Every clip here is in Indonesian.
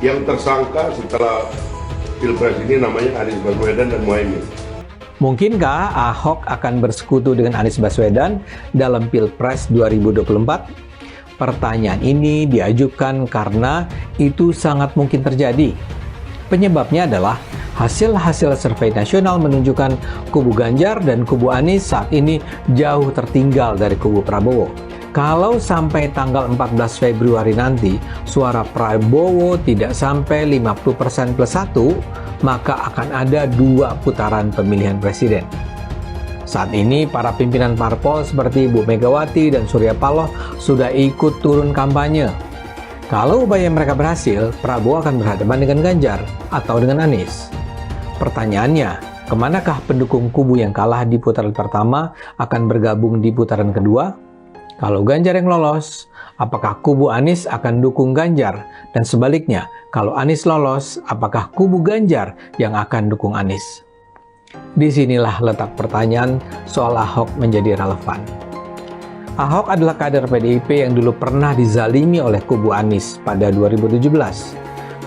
Yang tersangka setelah Pilpres ini namanya Anies Baswedan dan Muhaimin. Mungkinkah Ahok akan bersekutu dengan Anies Baswedan dalam Pilpres 2024? Pertanyaan ini diajukan karena itu sangat mungkin terjadi. Penyebabnya adalah hasil-hasil survei nasional menunjukkan kubu Ganjar dan kubu Anies saat ini jauh tertinggal dari kubu Prabowo. Kalau sampai tanggal 14 Februari nanti, suara Prabowo tidak sampai 50% plus 1, maka akan ada 2 putaran pemilihan presiden. Saat ini, para pimpinan parpol seperti Bu Megawati dan Surya Paloh sudah ikut turun kampanye. Kalau upaya mereka berhasil, Prabowo akan berhadapan dengan Ganjar atau dengan Anies. Pertanyaannya, kemanakah pendukung kubu yang kalah di putaran pertama akan bergabung di putaran kedua? Kalau Ganjar yang lolos, apakah kubu Anies akan dukung Ganjar? Dan sebaliknya, kalau Anies lolos, apakah kubu Ganjar yang akan dukung Anies? Disinilah letak pertanyaan soal Ahok menjadi relevan. Ahok adalah kader PDIP yang dulu pernah dizalimi oleh kubu Anies pada 2017.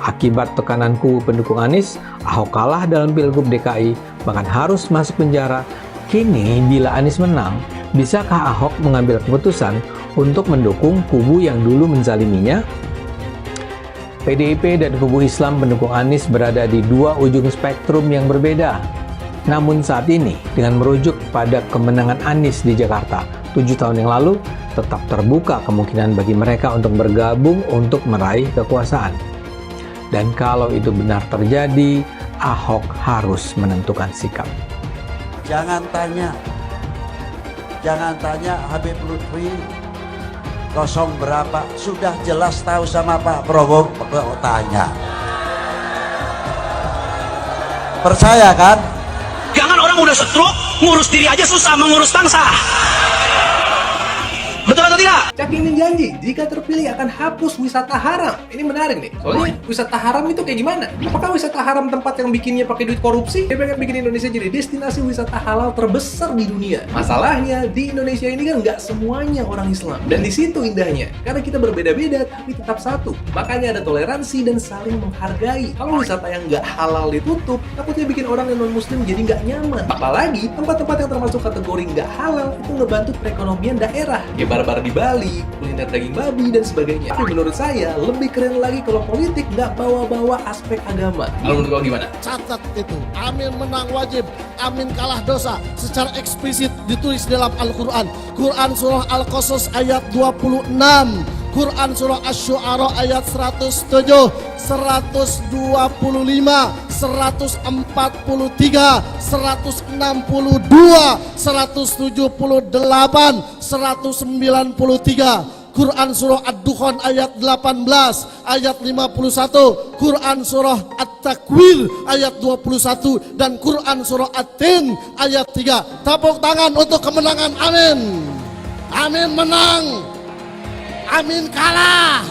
Akibat tekanan kubu pendukung Anies, Ahok kalah dalam Pilgub DKI, bahkan harus masuk penjara. Kini, bila Anies menang, bisakah Ahok mengambil keputusan untuk mendukung kubu yang dulu menzaliminya? PDIP dan kubu Islam pendukung Anies berada di 2 ujung spektrum yang berbeda. Namun saat ini, dengan merujuk pada kemenangan Anies di Jakarta 7 tahun yang lalu, tetap terbuka kemungkinan bagi mereka untuk bergabung untuk meraih kekuasaan. Dan kalau itu benar terjadi, Ahok harus menentukan sikap. Jangan tanya Habib Lutfi kosong berapa, sudah jelas tahu sama Pak Prabowo, tanya. Percaya kan? Jangan orang udah stroke, ngurus diri aja susah, mengurus bangsa. Betul atau tidak? Cak Imin janji jika terpilih akan hapus wisata haram. Ini menarik nih. Soalnya wisata haram itu kayak gimana? Apakah wisata haram tempat yang bikinnya pakai duit korupsi? Dia pengen bikin Indonesia jadi destinasi wisata halal terbesar di dunia. Masalahnya di Indonesia ini kan nggak semuanya orang Islam. Dan di situ indahnya. Karena kita berbeda-beda tapi tetap satu. Makanya ada toleransi dan saling menghargai. Kalau wisata yang nggak halal ditutup, takutnya bikin orang yang non-muslim jadi nggak nyaman. Apalagi tempat-tempat yang termasuk kategori nggak halal itu ngebantu perekonomian daerah. Ya bar-bar di Bali, kuliner daging babi, dan sebagainya. Tapi menurut saya, lebih keren lagi kalau politik nggak bawa-bawa aspek agama. Kalau menurut lo gimana? Catat itu, amin menang wajib, amin kalah dosa. Secara eksplisit ditulis dalam Al-Quran. Quran surah Al-Qasas ayat 26. Quran surah Asy-Syu'ara ayat 107, 125, 143, 162, 178, 193. Quran surah Ad-Dukhan ayat 18, ayat 51, Quran surah At-Takwir ayat 21, dan Quran surah At-Tin ayat 3. Tepuk tangan untuk kemenangan, amin. Amin menang, amin kalah.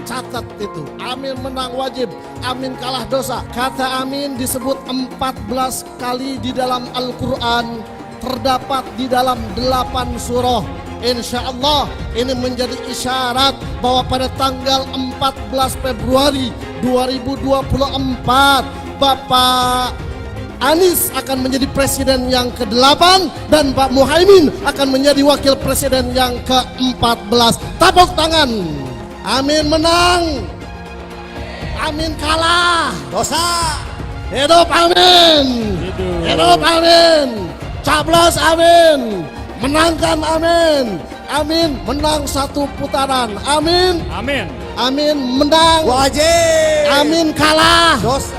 Catat itu, amin menang wajib, amin kalah dosa. Kata amin disebut 14 kali di dalam Al-Quran, terdapat di dalam 8 surah. Insya Allah ini menjadi isyarat bahwa pada tanggal 14 Februari 2024 Bapak Anies akan menjadi presiden yang ke-8 dan Pak Muhaimin akan menjadi wakil presiden yang ke-14. Tepuk tangan. Amin menang, amin kalah dosa. Hidup amin, hidup amin, caplos amin, menangkan amin, amin menang 1 putaran, amin, Amin. amin menang Wajib. amin kalah Dosa.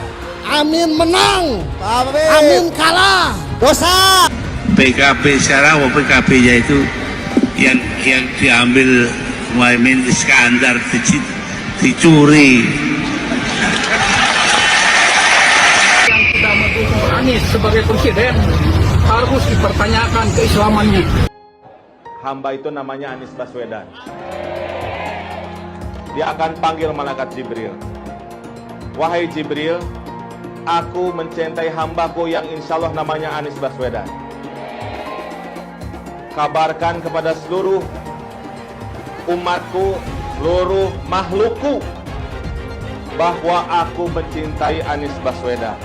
amin menang, Amin. amin kalah Dosa. PKB sekarang, PKB-nya itu yang diambil Muhaimin Iskandar dicuri. Yang tidak mendukung Anies sebagai presiden harus dipertanyakan keislamannya. Hamba itu namanya Anies Baswedan. Dia akan panggil malaikat Jibril. Wahai Jibril, aku mencintai hambaku yang insya Allah namanya Anies Baswedan. Kabarkan kepada seluruh umatku, seluruh makhlukku, bahwa aku mencintai Anies Baswedan,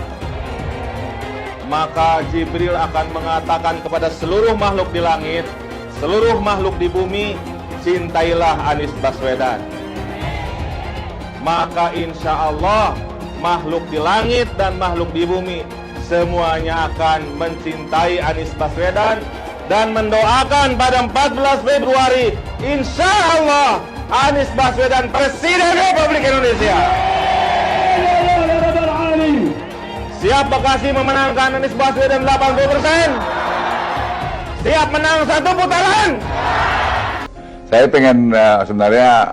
maka Jibril akan mengatakan kepada seluruh makhluk di langit, seluruh makhluk di bumi, cintailah Anies Baswedan. Maka insya Allah makhluk di langit dan makhluk di bumi semuanya akan mencintai Anies Baswedan dan mendoakan pada 14 Februari insya Allah Anies Baswedan Presiden Republik Indonesia. Siap Bekasi memenangkan Anies Baswedan 80%? Siap menang satu putaran? Saya pengen sebenarnya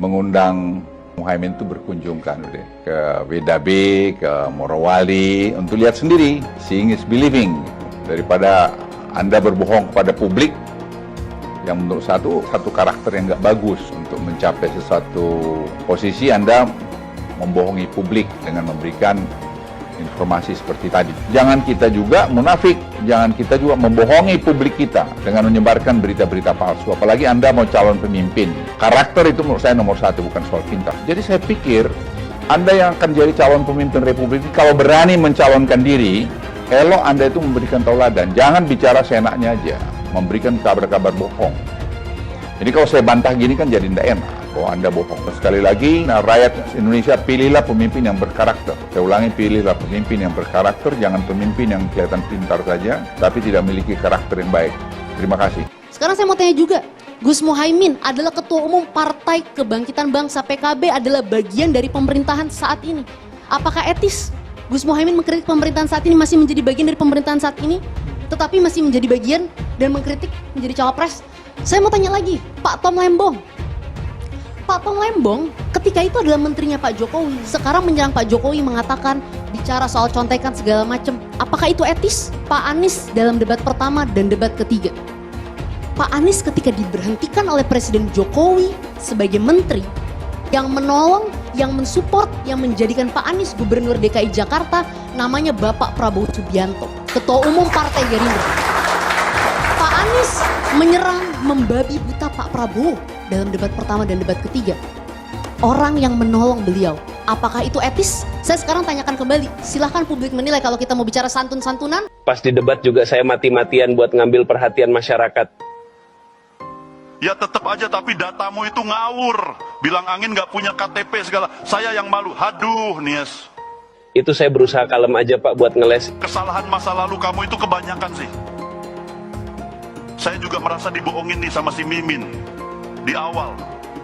mengundang Muhaimin itu berkunjung kan ke WDB, ke Morowali untuk lihat sendiri, seeing is believing, daripada Anda berbohong kepada publik yang menurut satu karakter yang nggak bagus untuk mencapai sesuatu posisi. Anda membohongi publik dengan memberikan informasi seperti tadi. Jangan kita juga munafik, jangan kita juga membohongi publik kita dengan menyebarkan berita-berita palsu. Apalagi Anda mau calon pemimpin. Karakter itu menurut saya nomor satu, bukan soal pintar. Jadi saya pikir Anda yang akan jadi calon pemimpin Republik ini, kalau berani mencalonkan diri, elok Anda itu memberikan tauladan. Jangan bicara seenaknya aja, memberikan kabar-kabar bohong. Jadi kalau saya bantah gini kan jadi tidak enak. Oh, Anda bohong. Sekali lagi, rakyat Indonesia, pilihlah pemimpin yang berkarakter. Saya ulangi, pilihlah pemimpin yang berkarakter, jangan pemimpin yang kelihatan pintar saja, tapi tidak memiliki karakter yang baik. Terima kasih. Sekarang saya mau tanya juga, Gus Muhaimin adalah Ketua Umum Partai Kebangkitan Bangsa PKB, adalah bagian dari pemerintahan saat ini. Apakah etis Gus Muhaimin mengkritik pemerintahan saat ini, masih menjadi bagian dari pemerintahan saat ini, tetapi masih menjadi bagian dan mengkritik menjadi cawapres? Saya mau tanya lagi, Pak Tom Lembong. Pak Tom Lembong ketika itu adalah menterinya Pak Jokowi, sekarang menyerang Pak Jokowi, mengatakan bicara soal contekan segala macam. Apakah itu etis? Pak Anies dalam debat pertama dan debat ketiga, Pak Anies ketika diberhentikan oleh Presiden Jokowi sebagai menteri, yang menolong, yang mensupport, yang menjadikan Pak Anies Gubernur DKI Jakarta namanya Bapak Prabowo Subianto, Ketua Umum Partai Gerindra. Pak Anies menyerang, membabi buta Pak Prabowo dalam debat pertama dan debat ketiga. Orang yang menolong beliau, apakah itu etis? Saya sekarang tanyakan kembali, silahkan publik menilai. Kalau kita mau bicara santun-santunan, pas di debat juga saya mati-matian buat ngambil perhatian masyarakat. Ya tetap aja, tapi datamu itu ngawur. Bilang angin nggak punya KTP segala. Saya yang malu. Haduh, Nies. Itu saya berusaha kalem aja Pak buat ngeles. Kesalahan masa lalu kamu itu kebanyakan sih. Saya juga merasa dibohongin nih sama si Mimin. Di awal,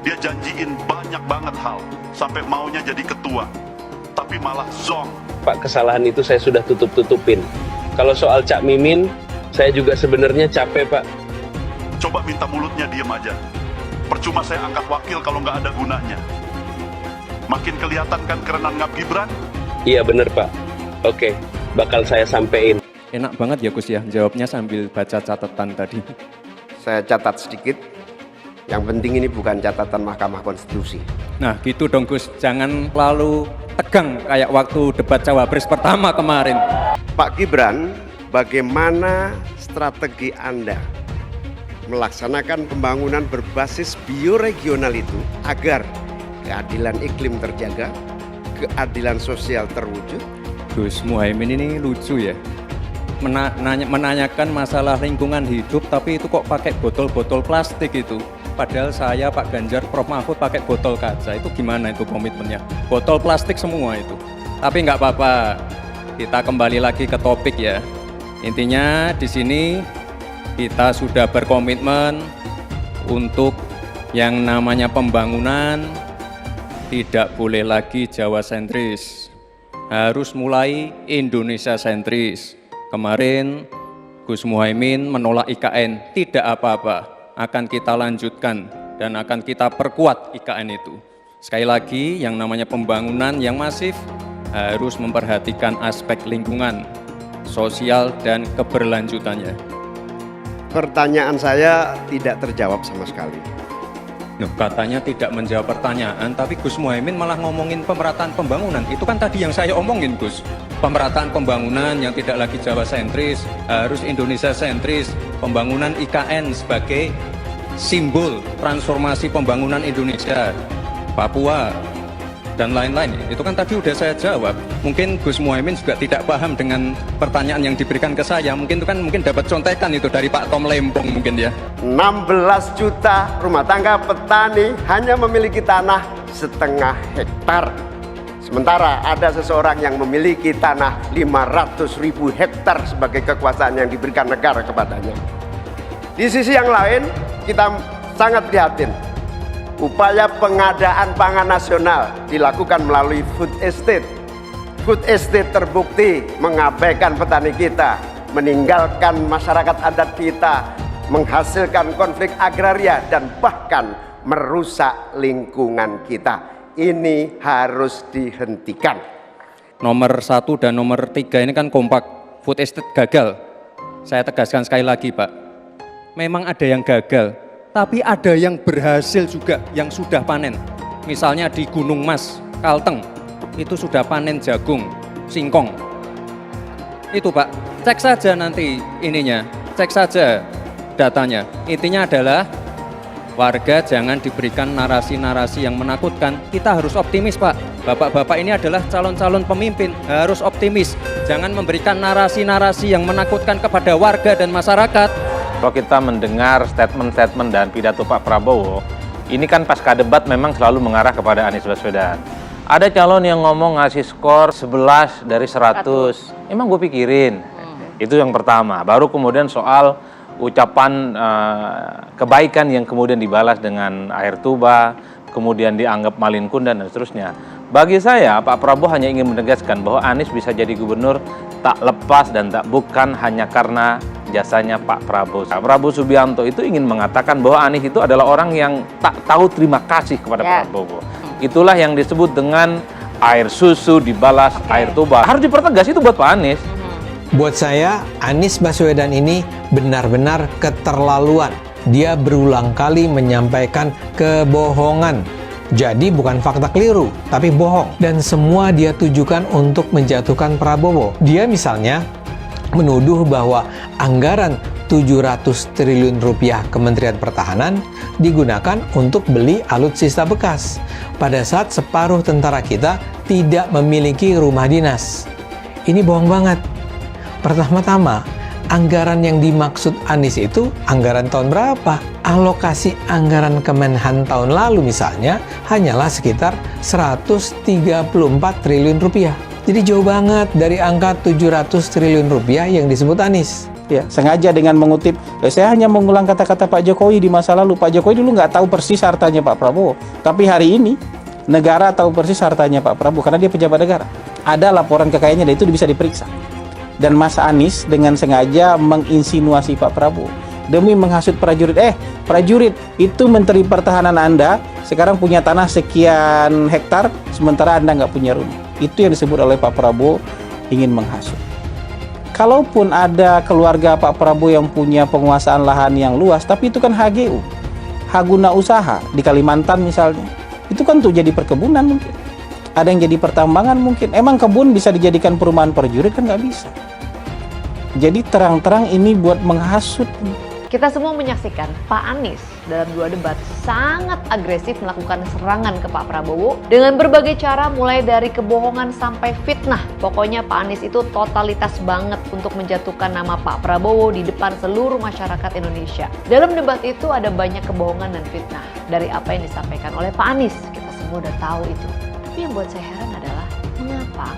dia janjiin banyak banget hal. Sampai maunya jadi ketua. Tapi malah zonk. Pak, kesalahan itu saya sudah tutup-tutupin. Kalau soal Cak Mimin, saya juga sebenarnya capek Pak. Coba minta mulutnya diem aja. Percuma saya angkat wakil kalau nggak ada gunanya. Makin kelihatan kan kerenan Ngap Gibran? Iya bener Pak. Oke, bakal saya sampein. Enak banget ya Gus ya, jawabnya sambil baca catatan tadi. Saya catat sedikit. Yang penting ini bukan catatan Mahkamah Konstitusi. Nah gitu dong Gus, jangan lalu tegang kayak waktu debat Cawapres pertama kemarin. Pak Gibran, bagaimana strategi Anda melaksanakan pembangunan berbasis bioregional itu agar keadilan iklim terjaga, keadilan sosial terwujud? Gus Muhaimin ini lucu ya, menanyakan masalah lingkungan hidup tapi itu kok pakai botol-botol plastik itu. Padahal saya, Pak Ganjar, Prof Mahfud pakai botol kaca. Itu gimana itu komitmennya? Botol plastik semua itu. Tapi nggak apa-apa, kita kembali lagi ke topik ya. Intinya di sini kita sudah berkomitmen untuk yang namanya pembangunan tidak boleh lagi Jawa sentris, harus mulai Indonesia sentris. Kemarin Gus Muhaimin menolak IKN, tidak apa-apa, akan kita lanjutkan dan akan kita perkuat IKN itu. Sekali lagi, yang namanya pembangunan yang masif harus memperhatikan aspek lingkungan, sosial, dan keberlanjutannya. Pertanyaan saya tidak terjawab sama sekali. Katanya tidak menjawab pertanyaan, tapi Gus Muhaimin malah ngomongin pemerataan pembangunan. Itu kan tadi yang saya omongin, Gus. Pemerataan pembangunan yang tidak lagi Jawa sentris, harus Indonesia sentris. Pembangunan IKN sebagai simbol transformasi pembangunan Indonesia. Papua, dan lain-lain. Itu kan tadi udah saya jawab. Mungkin Gus Muhaimin juga tidak paham dengan pertanyaan yang diberikan ke saya. Mungkin itu kan dapat contekan itu dari Pak Tom Lempong mungkin ya. 16 juta rumah tangga petani hanya memiliki tanah setengah hektar. Sementara ada seseorang yang memiliki tanah 500.000 hektar sebagai kekuasaan yang diberikan negara kepadanya. Di sisi yang lain, kita sangat prihatin. Upaya pengadaan pangan nasional dilakukan melalui food estate. Food estate terbukti mengabaikan petani kita, meninggalkan masyarakat adat kita, menghasilkan konflik agraria, dan bahkan merusak lingkungan kita. Ini harus dihentikan. Nomor 1 dan nomor 3 ini kan kompak. Food estate gagal. Saya tegaskan sekali lagi, Pak. Memang ada yang gagal, tapi ada yang berhasil juga, yang sudah panen. Misalnya di Gunung Mas, Kalteng, itu sudah panen jagung, singkong. Itu Pak, cek saja nanti ininya, cek saja datanya. Intinya adalah warga jangan diberikan narasi-narasi yang menakutkan. Kita harus optimis, Pak. Bapak-bapak ini adalah calon-calon pemimpin, harus optimis. Jangan memberikan narasi-narasi yang menakutkan kepada warga dan masyarakat. Kalau kita mendengar statement-statement dan pidato Pak Prabowo, ini kan pasca debat memang selalu mengarah kepada Anies Baswedan. Ada calon yang ngomong ngasih skor 11 dari 100. Emang gue pikirin. Itu yang pertama. Baru kemudian soal ucapan kebaikan yang kemudian dibalas dengan air tuba, kemudian dianggap malin kundan dan seterusnya. Bagi saya, Pak Prabowo hanya ingin menegaskan bahwa Anies bisa jadi gubernur tak lepas dan tak bukan hanya karena jasanya Pak Prabowo. Prabowo Subianto itu ingin mengatakan bahwa Anies itu adalah orang yang tak tahu terima kasih kepada Prabowo. Itulah yang disebut dengan air susu dibalas air tuba. Harus dipertegas itu buat Pak Anies. Buat saya, Anies Baswedan ini benar-benar keterlaluan. Dia berulang kali menyampaikan kebohongan. Jadi bukan fakta keliru, tapi bohong. Dan semua dia tujukan untuk menjatuhkan Prabowo. Dia misalnya menuduh bahwa anggaran 700 triliun rupiah Kementerian Pertahanan digunakan untuk beli alutsista bekas. Pada saat separuh tentara kita tidak memiliki rumah dinas. Ini bohong banget. Pertama-tama, anggaran yang dimaksud Anies itu anggaran tahun berapa? Alokasi anggaran Kemenhan tahun lalu misalnya hanyalah sekitar 134 triliun rupiah. Jadi jauh banget dari angka 700 triliun rupiah yang disebut Anies. Ya, sengaja dengan mengutip, saya hanya mengulang kata-kata Pak Jokowi di masa lalu. Pak Jokowi dulu nggak tahu persis hartanya Pak Prabowo. Tapi hari ini, negara tahu persis hartanya Pak Prabowo karena dia pejabat negara. Ada laporan kekayaannya dan itu bisa diperiksa. Dan Mas Anies dengan sengaja menginsinuasi Pak Prabowo demi menghasut prajurit. Prajurit, itu Menteri Pertahanan Anda sekarang punya tanah sekian hektar, sementara Anda nggak punya rumah. Itu yang disebut oleh Pak Prabowo ingin menghasut. Kalaupun ada keluarga Pak Prabowo yang punya penguasaan lahan yang luas, tapi itu kan HGU, hak guna usaha di Kalimantan misalnya. Itu kan untuk jadi perkebunan mungkin. Ada yang jadi pertambangan mungkin. Emang kebun bisa dijadikan perumahan prajurit kan nggak bisa. Jadi terang-terang ini buat menghasut. Kita semua menyaksikan Pak Anies dalam 2 debat sangat agresif melakukan serangan ke Pak Prabowo dengan berbagai cara mulai dari kebohongan sampai fitnah. Pokoknya Pak Anies itu totalitas banget untuk menjatuhkan nama Pak Prabowo di depan seluruh masyarakat Indonesia. Dalam debat itu ada banyak kebohongan dan fitnah dari apa yang disampaikan oleh Pak Anies. Kita semua udah tahu itu. Tapi yang buat saya heran adalah mengapa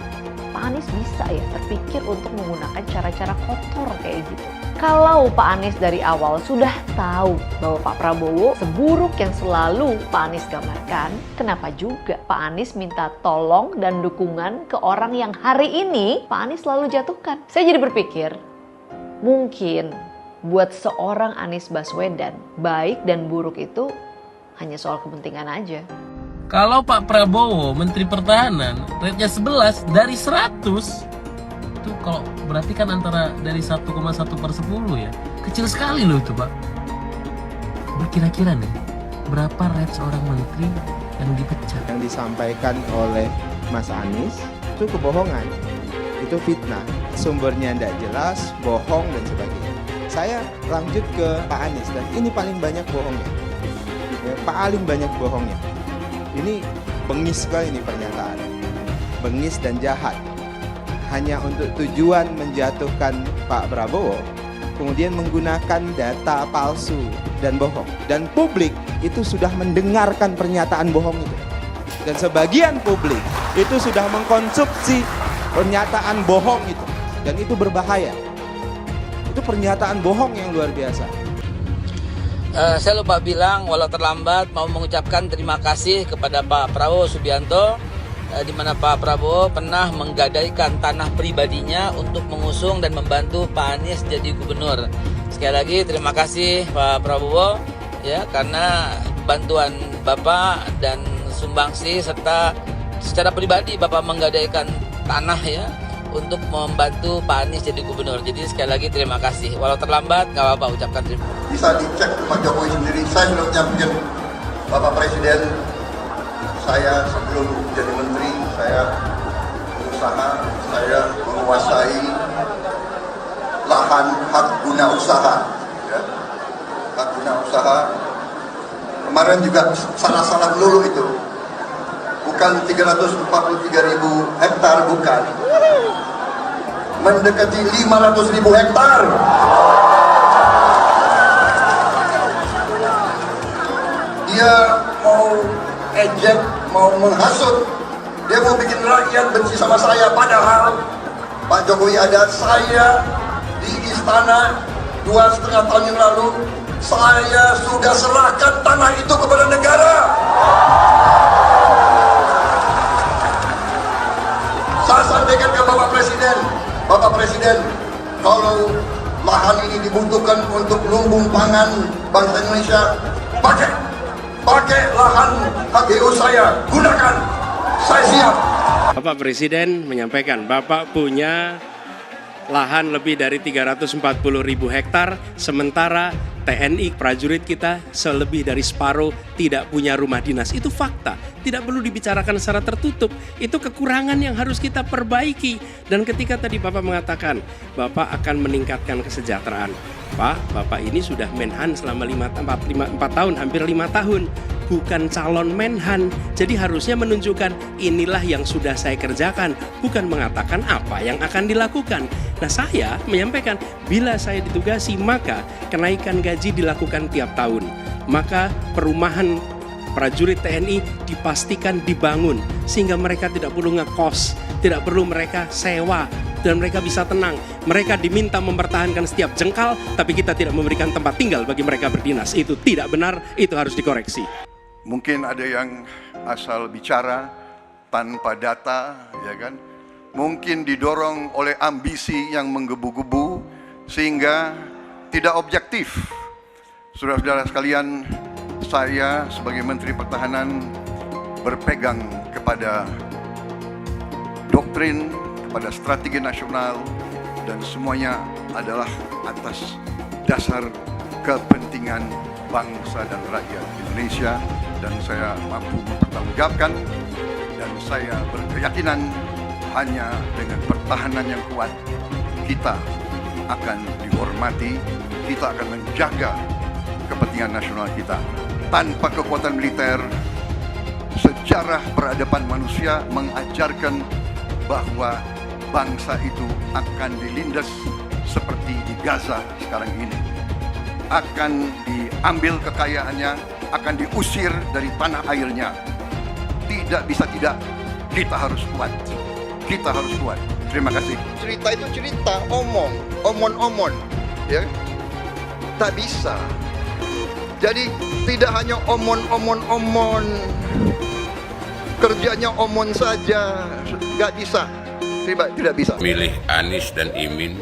Pak Anies bisa ya terpikir untuk menggunakan cara-cara kotor kayak gitu. Kalau Pak Anies dari awal sudah tahu bahwa Pak Prabowo seburuk yang selalu Pak Anies gambarkan, kenapa juga Pak Anies minta tolong dan dukungan ke orang yang hari ini Pak Anies selalu jatuhkan? Saya jadi berpikir, mungkin buat seorang Anies Baswedan, baik dan buruk itu hanya soal kepentingan aja. Kalau Pak Prabowo Menteri Pertahanan rate-nya 11 dari 100, itu kalau berarti kan antara dari 1,1/10 ya. Kecil sekali loh itu Pak. Kira-kira nih, berapa rate seorang menteri yang dipecat? Yang disampaikan oleh Mas Anies itu kebohongan, itu fitnah, sumbernya tidak jelas, bohong dan sebagainya. Saya lanjut ke Pak Anies dan ini paling banyak bohongnya, ya, paling banyak bohongnya. Ini Bengis sekali ini pernyataan. Bengis dan jahat. Hanya untuk tujuan menjatuhkan Pak Prabowo, kemudian menggunakan data palsu dan bohong. Dan publik itu sudah mendengarkan pernyataan bohong itu. Dan sebagian publik itu sudah mengkonsumsi pernyataan bohong itu. Dan itu berbahaya. Itu pernyataan bohong yang luar biasa. Saya lupa bilang, walau terlambat, mau mengucapkan terima kasih kepada Pak Prabowo Subianto, di mana Pak Prabowo pernah menggadaikan tanah pribadinya untuk mengusung dan membantu Pak Anies jadi gubernur. Sekali lagi terima kasih Pak Prabowo ya, karena bantuan Bapak dan sumbangsi serta secara pribadi Bapak menggadaikan tanah ya untuk membantu Pak Anies jadi gubernur. Jadi sekali lagi terima kasih. Walau terlambat, nggak apa-apa, ucapkan terima kasih. Bisa dicek Pak Jokowi sendiri. Saya sudah menyampaikan Bapak Presiden, saya sebelum jadi menteri, saya berusaha, saya menguasai lahan hak guna usaha. Ya. Hak guna usaha. Kemarin juga salah-salah melulu itu. Bukan 343.000 hektar, bukan. Mendekati 500.000 hektar. Dia mau ejek, mau menghasut, dia mau bikin rakyat benci sama saya. Padahal Pak Jokowi ada saya di istana 2,5 tahun yang lalu, saya sudah serahkan tanah itu kepada negara. Saya sampaikan ke Bapak Presiden, kalau lahan ini dibutuhkan untuk lumbung pangan bangsa Indonesia, pakai lahan HGU saya, gunakan, saya siap. Bapak Presiden menyampaikan, Bapak punya lahan lebih dari 340.000 hektar, sementara TNI prajurit kita selebih dari separuh tidak punya rumah dinas. Itu fakta, tidak perlu dibicarakan secara tertutup. Itu kekurangan yang harus kita perbaiki. Dan ketika tadi Bapak mengatakan Bapak akan meningkatkan kesejahteraan, Pak, Bapak ini sudah Menhan selama 4 tahun, hampir 5 tahun, bukan calon Menhan. Jadi harusnya menunjukkan inilah yang sudah saya kerjakan, bukan mengatakan apa yang akan dilakukan. Nah, saya menyampaikan bila saya ditugasi maka kenaikan gaji dilakukan tiap tahun. Maka perumahan prajurit TNI dipastikan dibangun sehingga mereka tidak perlu ngekos, tidak perlu mereka sewa, dan mereka bisa tenang. Mereka diminta mempertahankan setiap jengkal, tapi kita tidak memberikan tempat tinggal bagi mereka berdinas. Itu tidak benar, itu harus dikoreksi. Mungkin ada yang asal bicara tanpa data, ya kan? Mungkin didorong oleh ambisi yang menggebu-gebu sehingga tidak objektif. Saudara-saudara sekalian, saya sebagai Menteri Pertahanan berpegang kepada doktrin, kepada strategi nasional, dan semuanya adalah atas dasar kepentingan bangsa dan rakyat Indonesia, dan saya mampu mempertanggungjawabkan, dan saya berkeyakinan hanya dengan pertahanan yang kuat kita akan dihormati, kita akan menjaga kepentingan nasional kita. Tanpa kekuatan militer, sejarah peradaban manusia mengajarkan bahwa bangsa itu akan dilindas seperti di Gaza sekarang ini. Akan diambil kekayaannya, akan diusir dari tanah airnya. Tidak bisa tidak, kita harus kuat. Kita harus kuat. Terima kasih. Cerita itu cerita, omon, ya. Tak bisa. Jadi tidak hanya omon. Kerjanya omon saja, nggak bisa. Tidak bisa. Milih Anies dan Imin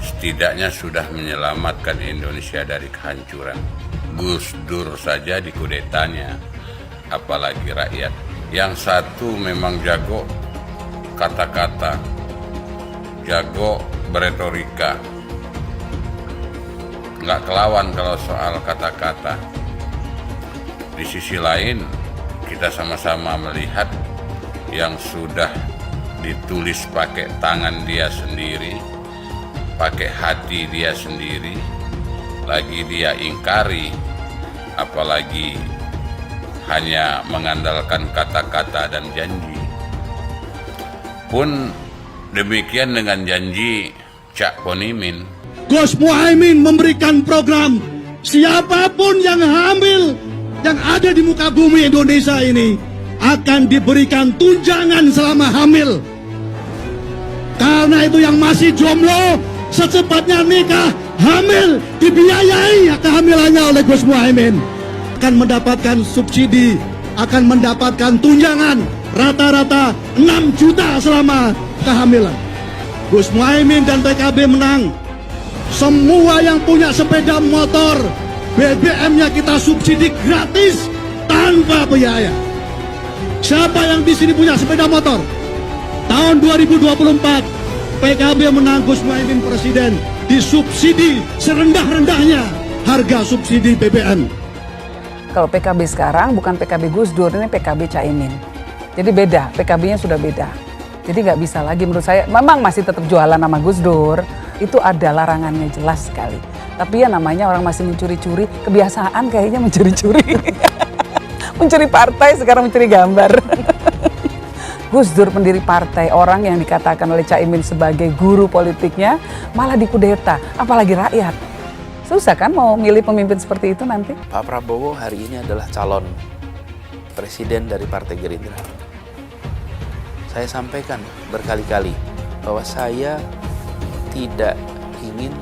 setidaknya sudah menyelamatkan Indonesia dari kehancuran. Gus Dur saja dikudetanya, apalagi rakyat. Yang satu memang jago kata-kata, jago beretorika, nggak kelawan kalau soal kata-kata. Di sisi lain, kita sama-sama melihat yang sudah ditulis pakai tangan dia sendiri, pakai hati dia sendiri, lagi dia ingkari, apalagi hanya mengandalkan kata-kata dan janji. Pun demikian dengan janji Cak Ponimin. Gus Muhaimin memberikan program siapapun yang hamil yang ada di muka bumi Indonesia ini akan diberikan tunjangan selama hamil. Karena itu yang masih jomblo secepatnya nikah, hamil, dibiayai kehamilannya oleh Gus Muhaimin. Akan mendapatkan subsidi, akan mendapatkan tunjangan rata-rata 6 juta selama kehamilan. Gus Muhaimin dan PKB menang. Semua yang punya sepeda motor, BBM-nya kita subsidi gratis tanpa biaya. Siapa yang di sini punya sepeda motor? Tahun 2024 PKB menang, Gus Muhaimin presiden, disubsidi serendah-rendahnya harga subsidi BBM. Kalau PKB sekarang bukan PKB Gus Dur, ini PKB Caimin. Jadi beda, PKB-nya sudah beda. Jadi nggak bisa lagi menurut saya, memang masih tetap jualan nama Gus Dur, itu ada larangannya jelas sekali. Tapi ya namanya orang masih mencuri-curi, kebiasaan kayaknya mencuri-curi. Mencuri partai, sekarang mencuri gambar. Gus Dur pendiri partai, orang yang dikatakan oleh Caimin sebagai guru politiknya, malah dikudeta, apalagi rakyat. Susah kan mau milih pemimpin seperti itu nanti? Pak Prabowo hari ini adalah calon presiden dari Partai Gerindra. Saya sampaikan berkali-kali bahwa saya tidak ingin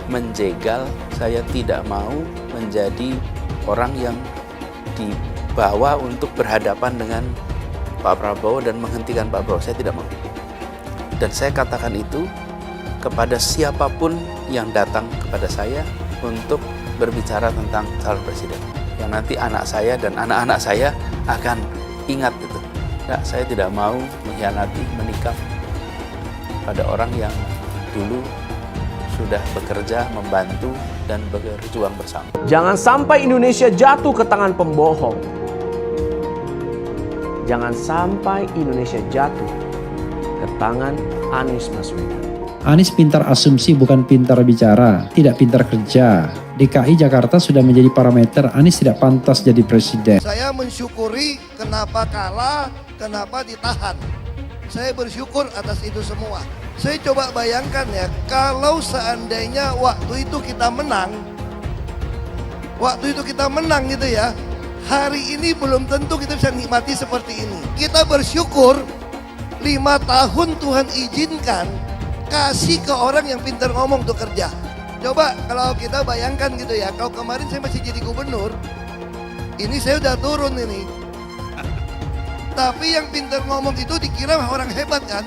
menjegal, saya tidak mau menjadi orang yang dibawa untuk berhadapan dengan Pak Prabowo dan menghentikan Pak Prabowo. Saya tidak mau. Dan saya katakan itu kepada siapapun yang datang kepada saya untuk berbicara tentang calon presiden. Yang nanti anak saya dan anak-anak saya akan ingat itu. Nah, saya tidak mau mengkhianati, menikam pada orang yang dulu sudah bekerja, membantu, dan berjuang bersama. Jangan sampai Indonesia jatuh ke tangan pembohong. Jangan sampai Indonesia jatuh ke tangan Anies Baswedan. Anies pintar asumsi bukan pintar bicara, tidak pintar kerja. DKI Jakarta sudah menjadi parameter Anies tidak pantas jadi presiden. Saya mensyukuri kenapa kalah, kenapa ditahan. Saya bersyukur atas itu semua. Saya coba bayangkan ya, kalau seandainya waktu itu kita menang gitu ya, hari ini belum tentu kita bisa nikmati seperti ini. Kita bersyukur 5 tahun Tuhan izinkan kasih ke orang yang pintar ngomong untuk kerja. Coba kalau kita bayangkan gitu ya, kalau kemarin saya masih jadi gubernur, ini saya udah turun ini. Tapi yang pintar ngomong itu dikira orang hebat kan?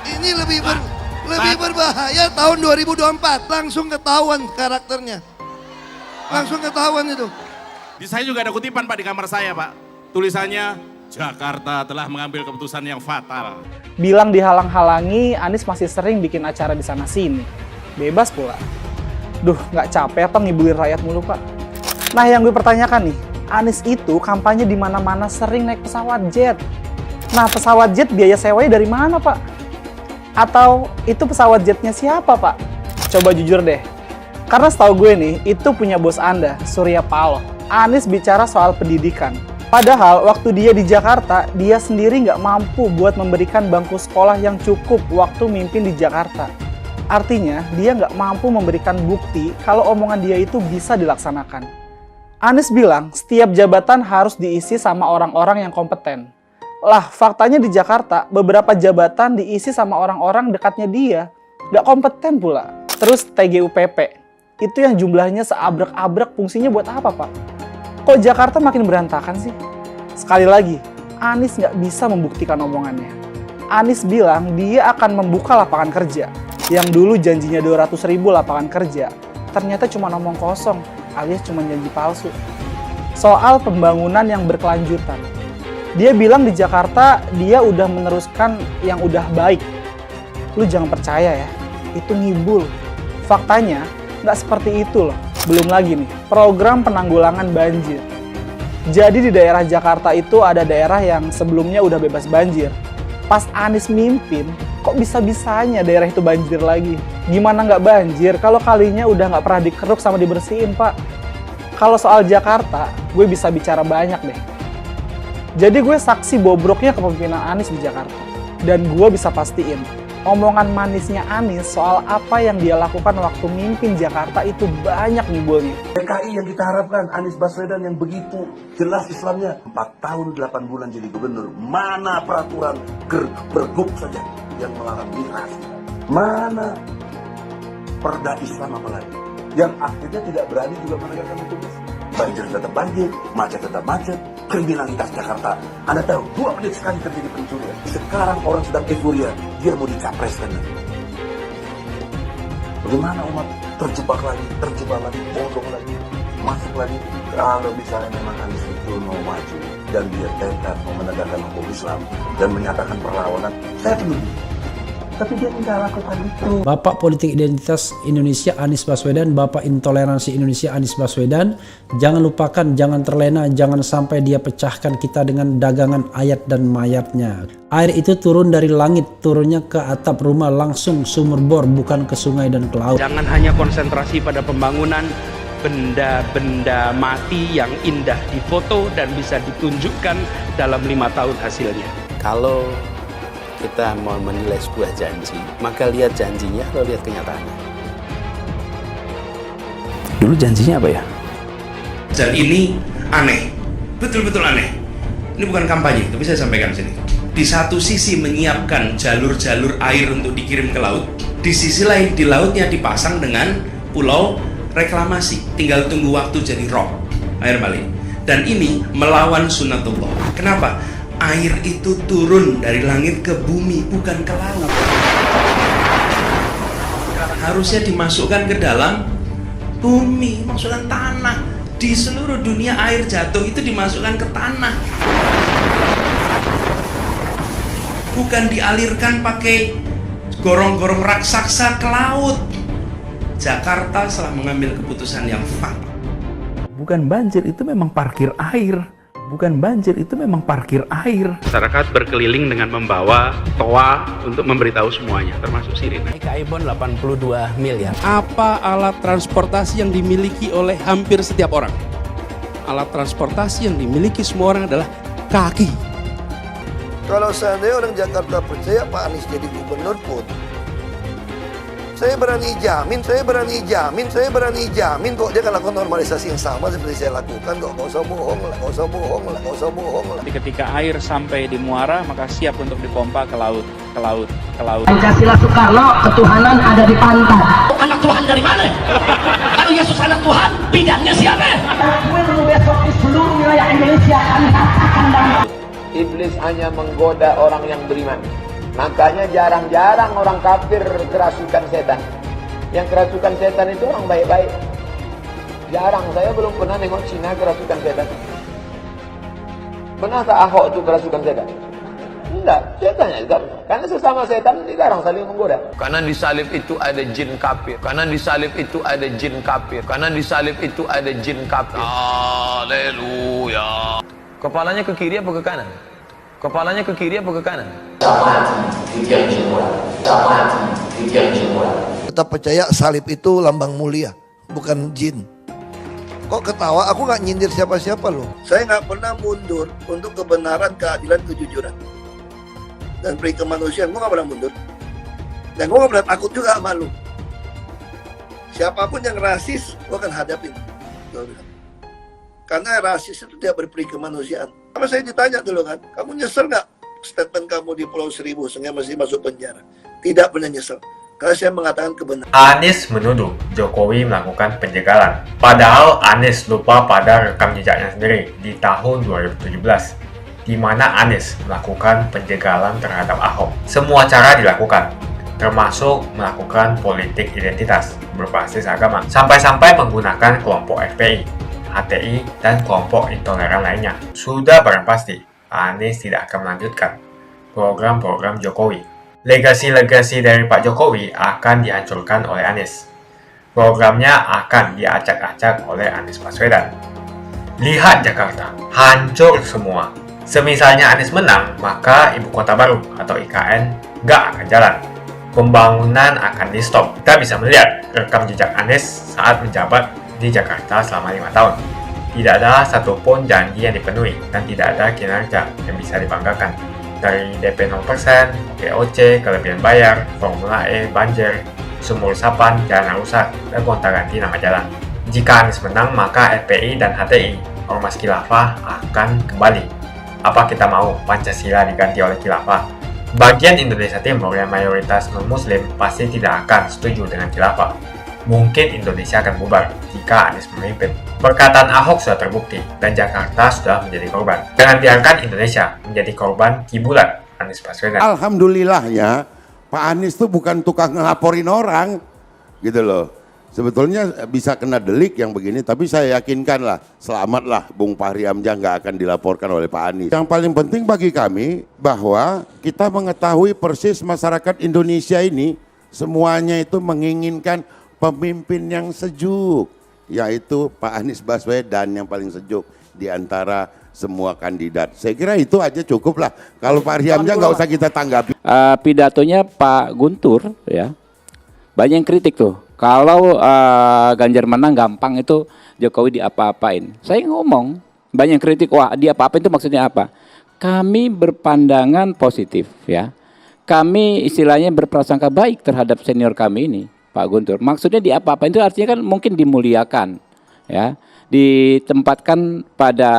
Ini lebih berbahaya tahun 2024, langsung ketahuan karakternya. Langsung ketahuan itu. Di saya juga ada kutipan Pak di kamar saya Pak. Tulisannya, Jakarta telah mengambil keputusan yang fatal. Bilang dihalang-halangi, Anies masih sering bikin acara di sana-sini. Bebas pula. Duh, nggak capek apa ngibulin rakyat mulu, Pak? Nah, yang gue pertanyakan nih, Anies itu kampanye di mana-mana sering naik pesawat jet. Nah, pesawat jet biaya sewanya dari mana, Pak? Atau itu pesawat jetnya siapa, Pak? Coba jujur deh. Karena setahu gue nih, itu punya bos Anda, Surya Paloh. Anies bicara soal pendidikan. Padahal waktu dia di Jakarta, dia sendiri nggak mampu buat memberikan bangku sekolah yang cukup waktu mimpin di Jakarta. Artinya, dia nggak mampu memberikan bukti kalau omongan dia itu bisa dilaksanakan. Anies bilang, setiap jabatan harus diisi sama orang-orang yang kompeten. Lah, faktanya di Jakarta, beberapa jabatan diisi sama orang-orang dekatnya dia. Nggak kompeten pula. Terus TGUPP, itu yang jumlahnya seabrek-abrek, fungsinya buat apa, Pak? Kok Jakarta makin berantakan sih? Sekali lagi, Anies nggak bisa membuktikan omongannya. Anies bilang dia akan membuka lapangan kerja. Yang dulu janjinya 200.000 lapangan kerja, ternyata cuma omong kosong, alias cuma janji palsu. Soal pembangunan yang berkelanjutan. Dia bilang di Jakarta dia udah meneruskan yang udah baik. Lu jangan percaya ya, itu ngibul. Faktanya nggak seperti itu loh. Belum lagi nih, program penanggulangan banjir. Jadi di daerah Jakarta itu ada daerah yang sebelumnya udah bebas banjir. Pas Anies mimpin, kok bisa-bisanya daerah itu banjir lagi? Gimana nggak banjir kalau kalinya udah nggak pernah dikeruk sama dibersihin, Pak? Kalau soal Jakarta, gue bisa bicara banyak deh. Jadi gue saksi bobroknya kepemimpinan Anies di Jakarta. Dan gue bisa pastiin, omongan manisnya Anies soal apa yang dia lakukan waktu mimpin Jakarta itu banyak nyebulnya. PKI yang kita harapkan, Anies Baswedan yang begitu jelas Islamnya. 4 tahun 8 bulan jadi gubernur. Mana peraturan pergub saja yang melarang miras? Mana perda Islam apalagi? Yang akhirnya tidak berani juga menegakkan hukum Islam. Banjir tetap banjir, macet tetap macet, kriminalitas Jakarta. Anda tahu, 2 menit sekali terjadi pencurian. Sekarang orang sedang euforia, dia mau dicapreskan. Bagaimana umat terjebak lagi, bodoh lagi, masuk lagi. Kalau misalnya memang Anies itu mau maju dan dia tekad mau menegakkan hukum Islam dan menyatakan perlawanan, saya penuh. Tapi dia tidak lakukan itu. Bapak Politik Identitas Indonesia Anies Baswedan, Bapak Intoleransi Indonesia Anies Baswedan, jangan lupakan, jangan terlena, jangan sampai dia pecahkan kita dengan dagangan ayat dan mayatnya. Air itu turun dari langit, turunnya ke atap rumah langsung sumur bor, bukan ke sungai dan ke laut. Jangan hanya konsentrasi pada pembangunan benda-benda mati yang indah difoto dan bisa ditunjukkan dalam 5 tahun hasilnya. Kalau kita mau menilai sebuah janji, maka lihat janjinya, lalu lihat kenyataannya. Dulu janjinya apa ya? Dan ini aneh, betul-betul aneh. Ini bukan kampanye, tapi saya sampaikan sini. Di satu sisi menyiapkan jalur-jalur air untuk dikirim ke laut, di sisi lain di lautnya dipasang dengan pulau reklamasi. Tinggal tunggu waktu jadi rob, air balik. Dan ini melawan sunatullah. Kenapa? Air itu turun dari langit ke bumi, bukan ke laut. Harusnya dimasukkan ke dalam bumi, masukkan tanah. Di seluruh dunia air jatuh itu dimasukkan ke tanah. Bukan dialirkan pakai gorong-gorong raksasa ke laut. Jakarta telah mengambil keputusan yang fatal. Bukan banjir, itu memang parkir air. Bukan banjir, itu memang parkir air. Masyarakat berkeliling dengan membawa toa untuk memberitahu semuanya, termasuk sirine. KIBON 82 miliar. Apa alat transportasi yang dimiliki oleh hampir setiap orang? Alat transportasi yang dimiliki semua orang adalah kaki. Kalau seandainya orang Jakarta percaya Pak Anies jadi gubernur pun, saya berani jamin kok dia akan lakukan normalisasi yang sama seperti saya lakukan kok. Gak usah bohong lah. Jadi ketika air sampai di muara, maka siap untuk dipompa ke laut. Pancasila Soekarno, ketuhanan ada di pantai. Anak Tuhan dari mana? Kalau Yesus anak Tuhan, bidangnya siapa? Besok di seluruh wilayah Indonesia kami katakan damai. Iblis hanya menggoda orang yang beriman. Makanya jarang-jarang orang kafir kerasukan setan. Yang kerasukan setan itu orang baik-baik. Jarang, saya belum pernah nengok Cina kerasukan setan. Pernah tak Ahok itu kerasukan setan? Enggak, setannya juga. Karena sesama setan dilarang saling menggoda. Karena di salib itu ada jin kafir. Haleluya. Kepalanya ke kiri apa ke kanan? Kita percaya salib itu lambang mulia, bukan jin. Kok ketawa? Aku nggak nyindir siapa-siapa loh. Saya nggak pernah mundur untuk kebenaran, keadilan, kejujuran dan peri kemanusiaan. Gue nggak pernah mundur. Dan gue nggak pernah takut juga sama lu. Siapapun yang rasis, gue akan hadapin. Karena rasis itu tidak berperi kemanusiaan. Sama saya ditanya dulu kan, kamu nyesel nggak statement kamu di Pulau Seribu sehingga masih masuk penjara? Tidak pernah nyesel. Karena saya mengatakan kebenaran. Anies menuduh Jokowi melakukan penjagalan. Padahal Anies lupa pada rekam jejaknya sendiri di tahun 2017, di mana Anies melakukan penjagalan terhadap Ahok. Semua cara dilakukan, termasuk melakukan politik identitas berbasis agama, sampai-sampai menggunakan kelompok FPI, HTI, dan kelompok intoleran lainnya. Sudah barang pasti, Anies tidak akan melanjutkan program-program Jokowi. Legasi-legasi dari Pak Jokowi akan dihancurkan oleh Anies. Programnya akan diacak-acak oleh Anies Baswedan. Lihat Jakarta, hancur semua. Semisalnya Anies menang, maka Ibu Kota Baru atau IKN nggak akan jalan. Pembangunan akan di-stop. Kita bisa melihat rekam jejak Anies saat menjabat di Jakarta selama 5 tahun. Tidak ada satupun janji yang dipenuhi dan tidak ada kinerja yang bisa dibanggakan. Dari DP 0%, BOC, kelebihan bayar, Formula E, banjir, sumur resapan, jalan rusak, dan gonta-ganti nama jalan. Jika Anies menang, maka FPI dan HTI, Ormas Khilafah, akan kembali. Apa kita mau Pancasila diganti oleh Khilafah? Bagian Indonesia Timur yang mayoritas non-Muslim pasti tidak akan setuju dengan Khilafah. Mungkin Indonesia akan bubar jika Anies memimpin. Perkataan Ahok sudah terbukti dan Jakarta sudah menjadi korban. Jangan biarkan Indonesia menjadi korban kibulan Anies Baswedan. Alhamdulillahnya Pak Anies tuh bukan tukang ngelaporin orang gitu loh. Sebetulnya bisa kena delik yang begini, tapi saya yakinkan lah, selamatlah Bung Fahri Hamzah nggak akan dilaporkan oleh Pak Anies. Yang paling penting bagi kami bahwa kita mengetahui persis masyarakat Indonesia ini semuanya itu menginginkan pemimpin yang sejuk, yaitu Pak Anies Baswedan yang paling sejuk di antara semua kandidat. Saya kira itu aja cukup lah. Kalau Pak Fahri Hamzah nggak usah kita tanggapi. Pidatonya Pak Guntur ya, banyak yang kritik tuh. Kalau Ganjar menang gampang itu Jokowi diapa-apain. Saya ngomong, banyak yang kritik, wah diapa-apain itu maksudnya apa? Kami berpandangan positif ya. Kami istilahnya berprasangka baik terhadap senior kami ini, Pak Guntur. Maksudnya diapa-apain itu artinya kan mungkin dimuliakan ya. Ditempatkan pada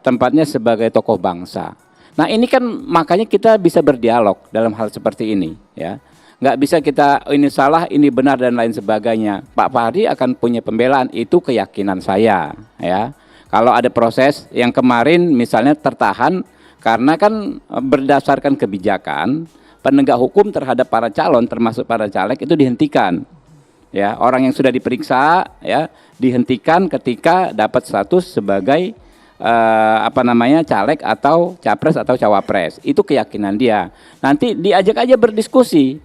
tempatnya sebagai tokoh bangsa. Nah ini kan makanya kita bisa berdialog dalam hal seperti ini ya. Nggak bisa kita ini salah, ini benar dan lain sebagainya. Pak Fahri akan punya pembelaan, itu keyakinan saya ya. Kalau ada proses yang kemarin misalnya tertahan karena kan berdasarkan kebijakan penegak hukum terhadap para calon termasuk para caleg itu dihentikan. Ya, orang yang sudah diperiksa ya dihentikan ketika dapat status sebagai caleg atau capres atau cawapres. Itu keyakinan dia. Nanti diajak aja berdiskusi.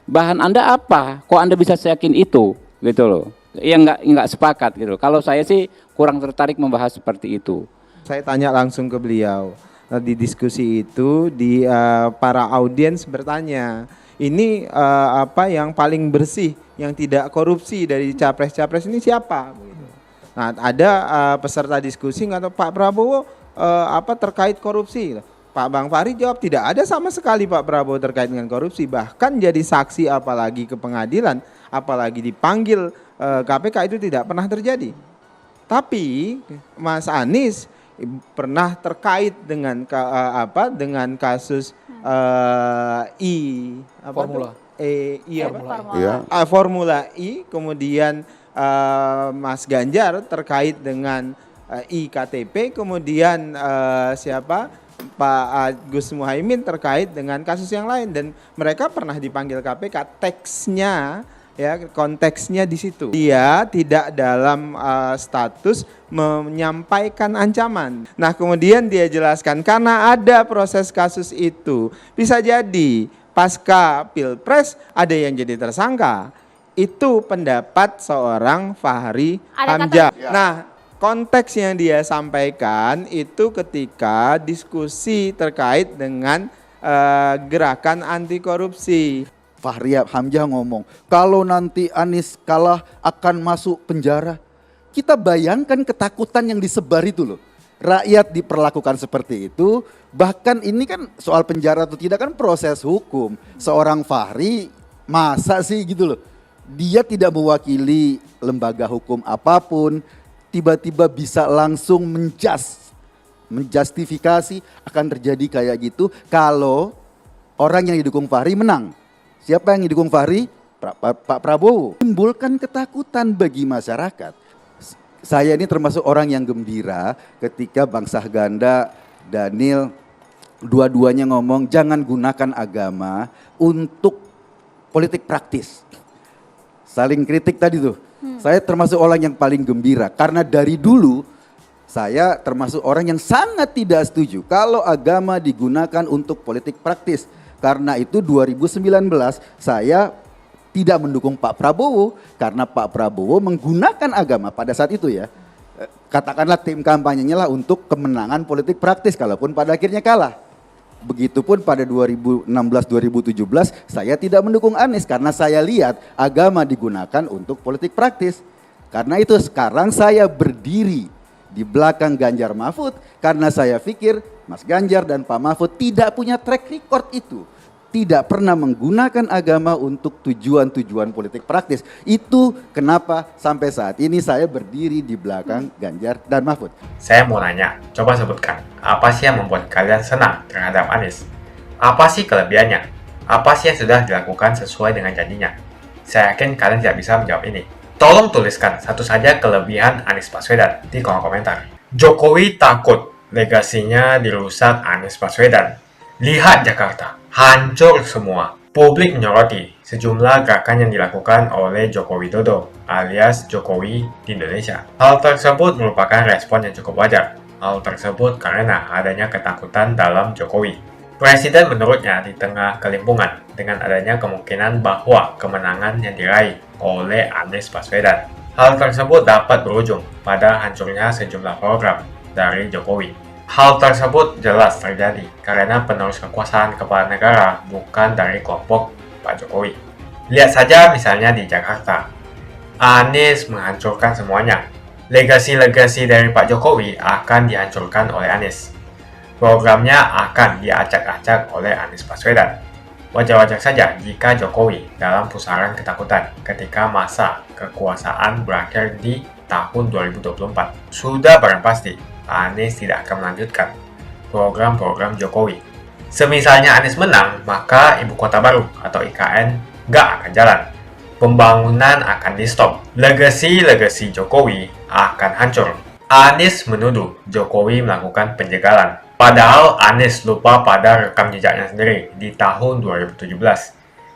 Bahan Anda apa? Kok Anda bisa seyakin itu? Gitu loh. Yang nggak sepakat gitu. Kalau saya sih kurang tertarik membahas seperti itu. Saya tanya langsung ke beliau. Di diskusi itu para audiens bertanya, ini apa yang paling bersih, yang tidak korupsi dari capres-capres ini siapa? Nah, ada peserta diskusi nggak tahu Pak Prabowo terkait korupsi. Pak Bang Fahri jawab tidak ada sama sekali Pak Prabowo terkait dengan korupsi, bahkan jadi saksi apalagi ke pengadilan, apalagi dipanggil KPK itu tidak pernah terjadi. Tapi Mas Anies pernah terkait dengan dengan kasus Formula E, kemudian Mas Ganjar terkait dengan iktp, kemudian Pak Gus Muhaimin terkait dengan kasus yang lain, dan mereka pernah dipanggil KPK. Teksnya ya, konteksnya di situ. Dia tidak dalam status menyampaikan ancaman. Nah, kemudian dia jelaskan karena ada proses kasus itu, bisa jadi pasca Pilpres ada yang jadi tersangka. Itu pendapat seorang Fahri Hamzah. Nah, konteks yang dia sampaikan itu ketika diskusi terkait dengan gerakan anti korupsi. Fahri Hamzah ngomong, kalau nanti Anies kalah akan masuk penjara. Kita bayangkan ketakutan yang disebar itu loh. Rakyat diperlakukan seperti itu, bahkan ini kan soal penjara atau tidak kan proses hukum. Seorang Fahri masa sih gitu loh. Dia tidak mewakili lembaga hukum apapun, tiba-tiba bisa langsung menjustifikasi akan terjadi kayak gitu kalau orang yang didukung Fahri menang. Siapa yang didukung Fahri? Pak Prabowo. Timbulkan ketakutan bagi masyarakat. Saya ini termasuk orang yang gembira ketika Bang Sahganda, Daniel, dua-duanya ngomong jangan gunakan agama untuk politik praktis. Saling kritik tadi tuh. Saya termasuk orang yang paling gembira karena dari dulu saya termasuk orang yang sangat tidak setuju kalau agama digunakan untuk politik praktis. Karena itu 2019 saya tidak mendukung Pak Prabowo karena Pak Prabowo menggunakan agama pada saat itu ya. Katakanlah tim kampanyenya lah untuk kemenangan politik praktis kalaupun pada akhirnya kalah. Begitupun pada 2016-2017 saya tidak mendukung Anies karena saya lihat agama digunakan untuk politik praktis. Karena itu sekarang saya berdiri di belakang Ganjar Mahfud karena saya pikir Mas Ganjar dan Pak Mahfud tidak punya track record itu. Tidak pernah menggunakan agama untuk tujuan-tujuan politik praktis. Itu kenapa sampai saat ini saya berdiri di belakang Ganjar dan Mahfud. Saya mau nanya, coba sebutkan, apa sih yang membuat kalian senang terhadap Anies? Apa sih kelebihannya? Apa sih yang sudah dilakukan sesuai dengan janjinya? Saya yakin kalian tidak bisa menjawab ini. Tolong tuliskan satu saja kelebihan Anies Baswedan di kolom komentar. Jokowi takut legasinya dirusak Anies Baswedan. Lihat Jakarta, hancur semua. Publik menyoroti sejumlah gerakan yang dilakukan oleh Joko Widodo alias Jokowi di Indonesia. Hal tersebut merupakan respon yang cukup wajar. Hal tersebut karena adanya ketakutan dalam Jokowi. Presiden menurutnya di tengah kelimpungan dengan adanya kemungkinan bahwa kemenangan yang diraih oleh Anies Baswedan. Hal tersebut dapat berujung pada hancurnya sejumlah program dari Jokowi. Hal tersebut jelas terjadi karena penerus kekuasaan kepala negara bukan dari kelompok Pak Jokowi. Lihat saja misalnya di Jakarta. Anies menghancurkan semuanya. Legasi-legasi dari Pak Jokowi akan dihancurkan oleh Anies. Programnya akan diacak-acak oleh Anies Baswedan. Wajar-wajar saja jika Jokowi dalam pusaran ketakutan ketika masa kekuasaan berakhir di tahun 2024. Sudah barang pasti Anies tidak akan melanjutkan program-program Jokowi. Semisalnya Anies menang, maka Ibu Kota Baru atau IKN nggak akan jalan. Pembangunan akan di-stop. Legasi-legasi Jokowi akan hancur. Anies menuduh Jokowi melakukan penjagalan. Padahal Anies lupa pada rekam jejaknya sendiri di tahun 2017,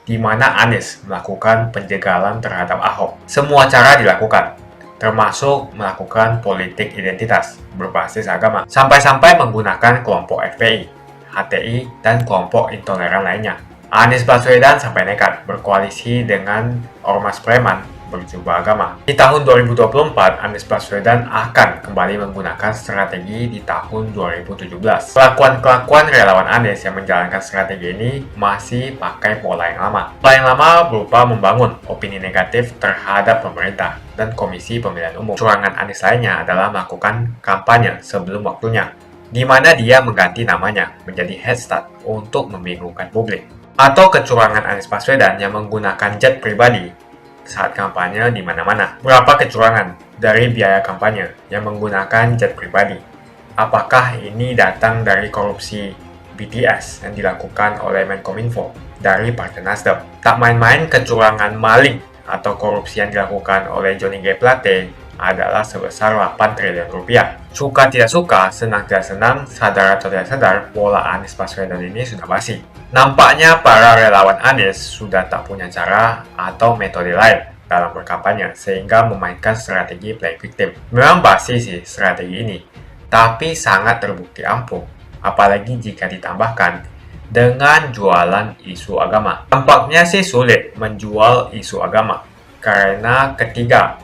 di mana Anies melakukan penjagalan terhadap Ahok. Semua cara dilakukan, termasuk melakukan politik identitas berbasis agama, sampai-sampai menggunakan kelompok FPI, HTI, dan kelompok intoleran lainnya. Anies Baswedan sampai nekat berkoalisi dengan ormas preman berjubah agama. Di tahun 2024, Anies Baswedan akan kembali menggunakan strategi di tahun 2017. Kelakuan-kelakuan relawan Anies yang menjalankan strategi ini masih pakai pola yang lama. Pola yang lama berupa membangun opini negatif terhadap pemerintah dan Komisi Pemilihan Umum. Curangan Anies lainnya adalah melakukan kampanye sebelum waktunya, di mana dia mengganti namanya menjadi head start untuk membingungkan publik. Atau kecurangan Anies Baswedan yang menggunakan jet pribadi saat kampanye di mana-mana. Berapa kecurangan dari biaya kampanye yang menggunakan jet pribadi? Apakah ini datang dari korupsi BTS yang dilakukan oleh Menkominfo dari Partai Nasdem? Tak main-main kecurangan maling atau korupsi yang dilakukan oleh Johnny G. Plate adalah sebesar 8 triliun rupiah. Suka tidak suka, senang tidak senang, sadar atau tidak sadar, pola Anies Baswedan ini sudah basi. Nampaknya para relawan Anies sudah tak punya cara atau metode lain dalam berkampanye sehingga memainkan strategi playing victim. Memang basi sih strategi ini, tapi sangat terbukti ampuh, apalagi jika ditambahkan dengan jualan isu agama. Tampaknya sih sulit menjual isu agama karena ketiga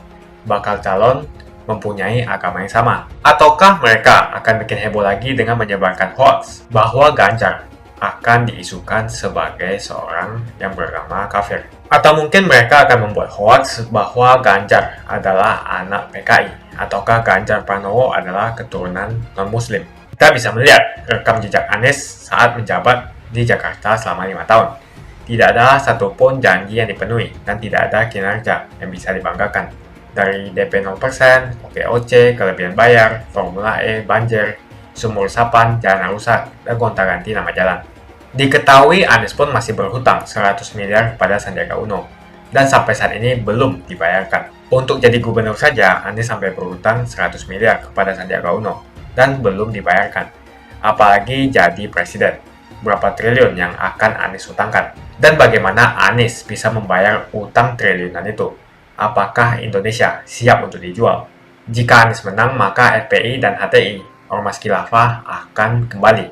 bakal calon mempunyai agama yang sama. Ataukah mereka akan bikin heboh lagi dengan menyebarkan hoax bahwa Ganjar akan diisukan sebagai seorang yang beragama kafir? Atau mungkin mereka akan membuat hoax bahwa Ganjar adalah anak PKI, ataukah Ganjar Pranowo adalah keturunan non-muslim? Kita bisa melihat rekam jejak Anies saat menjabat di Jakarta selama 5 tahun. Tidak ada satupun janji yang dipenuhi dan tidak ada kinerja yang bisa dibanggakan. Dari DP 0%, OPOC, kelebihan bayar, Formula E, banjir, sumur resapan, jalan rusak, dan gonta-ganti nama jalan. Diketahui Anies pun masih berhutang 100 miliar kepada Sandiaga Uno, dan sampai saat ini belum dibayarkan. Untuk jadi gubernur saja, Anies sampai berhutang 100 miliar kepada Sandiaga Uno, dan belum dibayarkan. Apalagi jadi presiden, berapa triliun yang akan Anies hutangkan? Dan bagaimana Anies bisa membayar utang triliunan itu? Apakah Indonesia siap untuk dijual? Jika Anies menang, maka FPI dan HTI, Ormas Khilafah, akan kembali.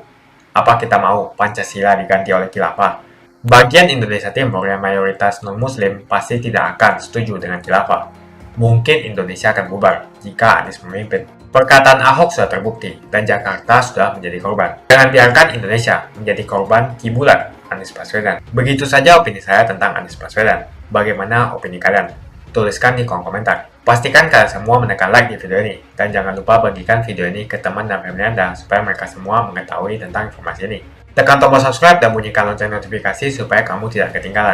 Apa kita mau Pancasila diganti oleh Khilafah? Bagian Indonesia Timur yang mayoritas non-muslim pasti tidak akan setuju dengan Khilafah. Mungkin Indonesia akan bubar jika Anies memimpin. Perkataan Ahok sudah terbukti dan Jakarta sudah menjadi korban. Jangan biarkan Indonesia menjadi korban kibulan Anies Baswedan. Begitu saja opini saya tentang Anies Baswedan. Bagaimana opini kalian? Tuliskan di kolom komentar. Pastikan kalian semua menekan like di video ini, dan jangan lupa bagikan video ini ke teman dan family Anda supaya mereka semua mengetahui tentang informasi ini. Tekan tombol subscribe dan bunyikan lonceng notifikasi supaya kamu tidak ketinggalan.